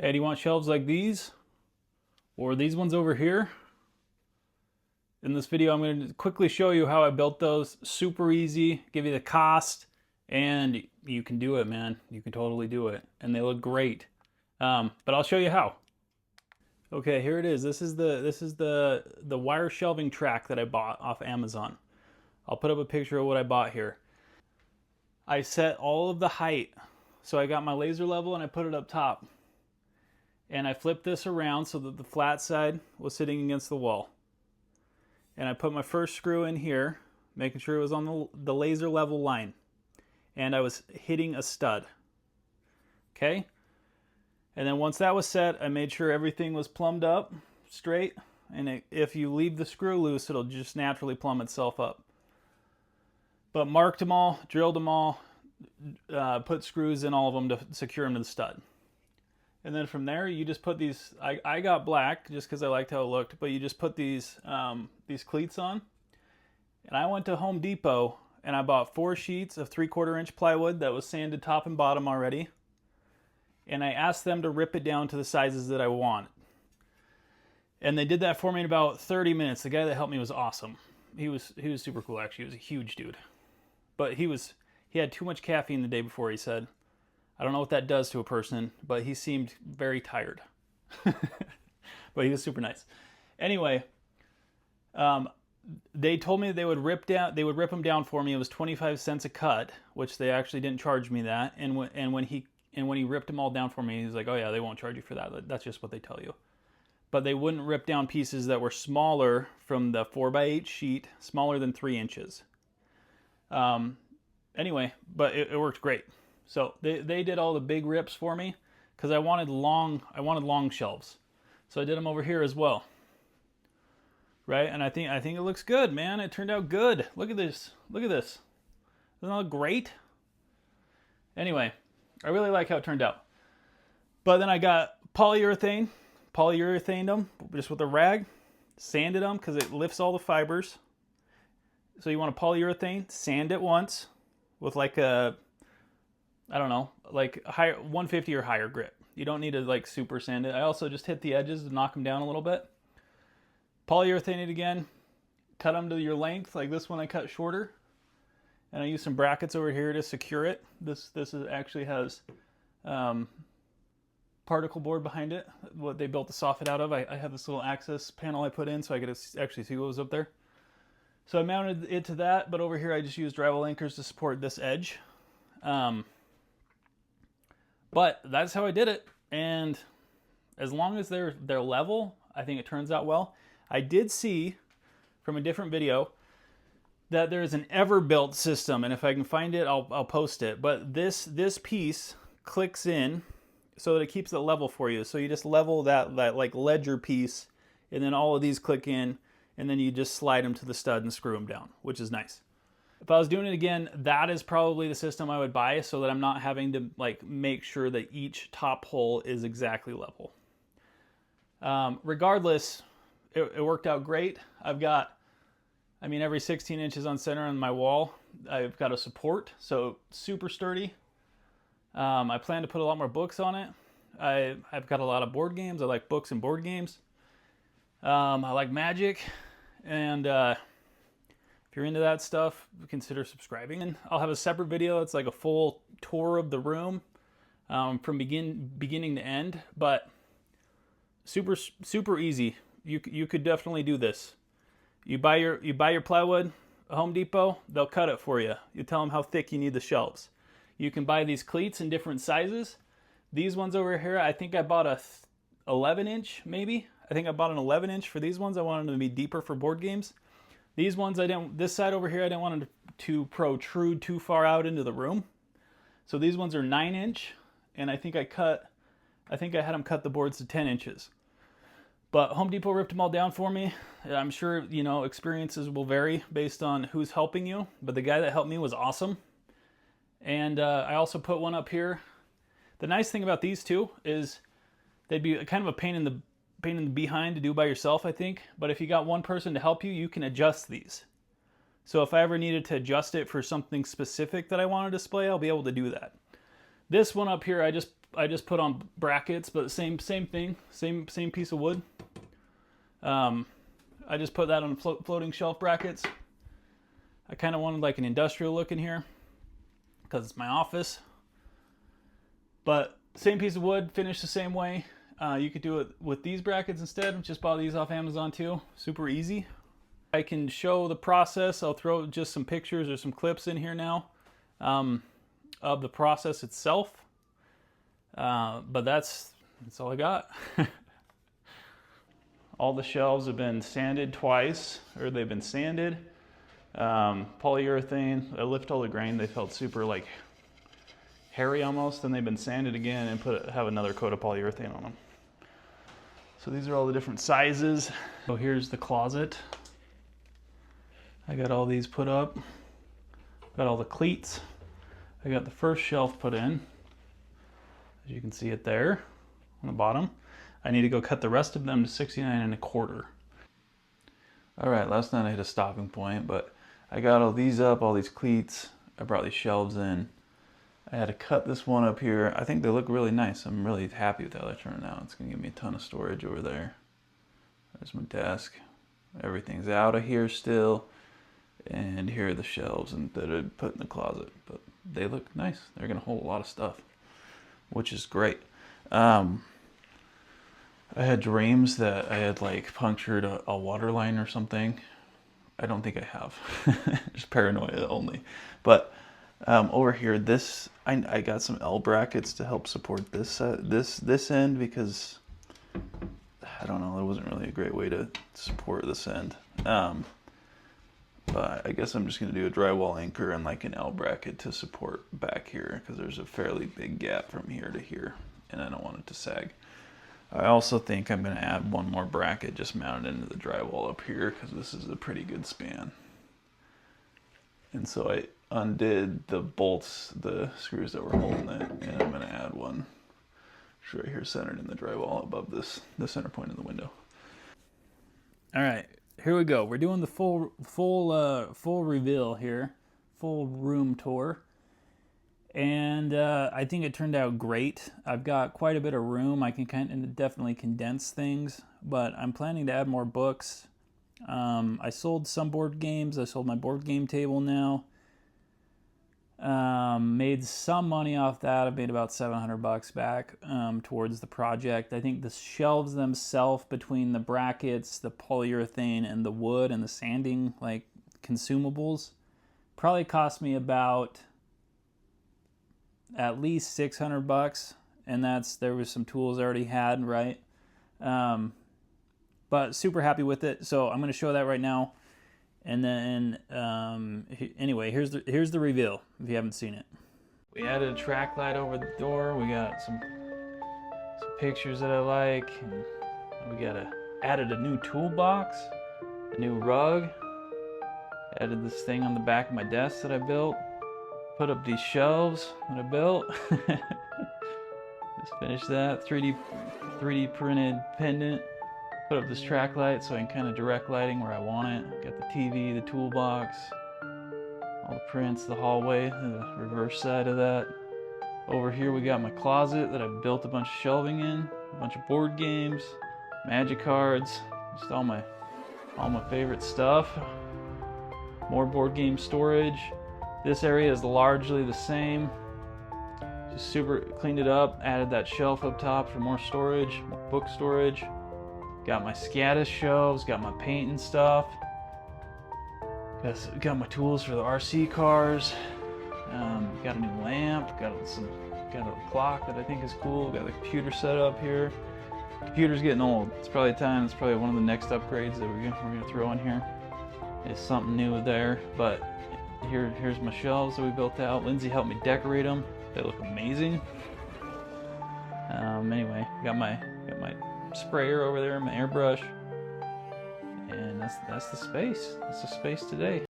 Hey, do you want shelves like these? Or these ones over here? In this video, I'm going to quickly show you how I built those. Super easy, give you the cost, and you can do it, man. You can totally do it. And they look great. But I'll show you how. Okay, here it is. This is the wire shelving track that I bought off Amazon. I'll put up a picture of what I bought here. I set all of the height. So I got my laser level and I put it up top. And I flipped this around so that the flat side was sitting against the wall. And I put my first screw in here, making sure it was on the laser level line. And I was hitting a stud. Okay? And then once that was set, I made sure everything was plumbed up straight. And if you leave the screw loose, it'll just naturally plumb itself up. But marked them all, drilled them all, put screws in all of them to secure them to the stud. And then from there, you just put these, I got black just because I liked how it looked, but you just put these cleats on. And I went to Home Depot and I bought 4 sheets of 3/4 inch plywood that was sanded top and bottom already. And I asked them to rip it down to the sizes that I want. And they did that for me in about 30 minutes. The guy that helped me was awesome. He was super cool, actually. He was a huge dude. But he had too much caffeine the day before, he said. I don't know what that does to a person, but he seemed very tired. But he was super nice. Anyway, they told me they would rip them down for me. It was 25 cents a cut, which they actually didn't charge me that. And when he ripped them all down for me, he was like, "Oh yeah, they won't charge you for that. That's just what they tell you." But they wouldn't rip down pieces that were smaller from the 4x8 sheet, smaller than 3 inches. Anyway, but it worked great. So they did all the big rips for me because I wanted long shelves. So I did them over here as well. Right? And I think it looks good, man. It turned out good. Look at this. Look at this. Doesn't that look great? Anyway, I really like how it turned out. But then I got polyurethaned them just with a rag, sanded them because it lifts all the fibers. So you want to polyurethane, sand it once with like a, I don't know, like higher 150 or higher grit. You don't need to like super sand it. I also just hit the edges to knock them down a little bit. Polyurethane it again, cut them to your length. Like this one I cut shorter. And I use some brackets over here to secure it. This actually has particle board behind it, what they built the soffit out of. I have this little access panel I put in so I could actually see what was up there. So I mounted it to that, but over here I just used drywall anchors to support this edge. But that's how I did it, and as long as they're level, I think it turns out well. I did see from a different video that there's an Everbuilt system, and if I can find it, I'll post it. But this piece clicks in so that it keeps it level for you. So you just level that like ledger piece, and then all of these click in, and then you just slide them to the stud and screw them down, which is nice. If I was doing it again, that is probably the system I would buy so that I'm not having to like make sure that each top hole is exactly level. Regardless, it worked out great. I've got, every 16 inches on center on my wall, I've got a support, so super sturdy. I plan to put a lot more books on it. I've got a lot of board games. I like books and board games. I like Magic, and if you're into that stuff, consider subscribing. And I'll have a separate video that's like a full tour of the room from beginning to end, but super easy. You could definitely do this. You buy your plywood at Home Depot, they'll cut it for you. You tell them how thick you need the shelves. You can buy these cleats in different sizes. These ones over here, I think I bought a 11 inch maybe. I think I bought an 11 inch for these ones. I wanted them to be deeper for board games. These ones this side over here, I didn't want them to protrude too far out into the room. So these ones are 9 inch, and I think I had them cut the boards to 10 inches. But Home Depot ripped them all down for me. I'm sure, experiences will vary based on who's helping you, but the guy that helped me was awesome. And I also put one up here. The nice thing about these two is they'd be kind of a pain in the behind to do by yourself, I think. But if you got one person to help you, you can adjust these. So if I ever needed to adjust it for something specific that I want to display, I'll be able to do that. This one up here, I just just put on brackets, but same thing, same piece of wood. I just put that on floating shelf brackets. I kind of wanted like an industrial look in here because it's my office. But same piece of wood, finished the same way. You could do it with these brackets instead. Just bought these off Amazon too. Super easy. I can show the process. I'll throw just some pictures or some clips in here now of the process itself. But that's all I got. All the shelves have been sanded twice, or they've been sanded. Polyurethane, I lift all the grain. They felt super like hairy almost. Then they've been sanded again and have another coat of polyurethane on them. So these are all the different sizes. So here's the closet. I got all these put up. Got all the cleats. I got the first shelf put in. As you can see it there on the bottom. I need to go cut the rest of them to 69 1/4. All right, last night I hit a stopping point, but I got all these up, all these cleats. I brought these shelves in. I had to cut this one up here. I think they look really nice. I'm really happy with how they turned out. It's gonna give me a ton of storage over there. There's my desk. Everything's out of here still. And here are the shelves that I put in the closet. But they look nice. They're gonna hold a lot of stuff, which is great. I had dreams that I had like punctured a water line or something. I don't think I have. Just paranoia only. But over here, I got some L brackets to help support this end because I don't know, it wasn't really a great way to support this end. But I guess I'm just gonna do a drywall anchor and like an L bracket to support back here because there's a fairly big gap from here to here, and I don't want it to sag. I also think I'm going to add one more bracket just mounted into the drywall up here because this is a pretty good span. And so I undid the bolts, the screws that were holding it, and I'm going to add one right here centered in the drywall above the center point of the window. All right, here we go. We're doing the full reveal here, full room tour. And I think it turned out great. I've got quite a bit of room. I can definitely condense things, but I'm planning to add more books. I sold some board games. I sold my board game table now. Made some money off that. I made about $700 back towards the project. I think the shelves themselves, between the brackets, the polyurethane, and the wood and the sanding, like consumables, probably cost me about at least $600, and there was some tools I already had, right? But super happy with it. So I'm going to show that right now, and then anyway, here's the reveal if you haven't seen it. We added a track light over the door. We got some pictures that I like, and we added a new toolbox, a new rug, added this thing on the back of my desk that I built. Put up these shelves that I built. Just finished that. 3D printed pendant. Put up this track light so I can kind of direct lighting where I want it. Got the TV, the toolbox, all the prints, the hallway, the reverse side of that. Over here we got my closet that I built a bunch of shelving in, a bunch of board games, magic cards, just all my favorite stuff. More board game storage. This area is largely the same. Just super cleaned it up, added that shelf up top for more storage, more book storage. Got my SCADA shelves, got my paint and stuff. Got my tools for the RC cars. Got a new lamp, got a clock that I think is cool. Got the computer set up here. Computer's getting old. It's probably time. It's probably one of the next upgrades that we're gonna throw in here. It's something new there, but here's my shelves that we built out. Lindsay helped me decorate them. They look amazing. Anyway, got my sprayer over there, my airbrush, and that's the space. That's the space today.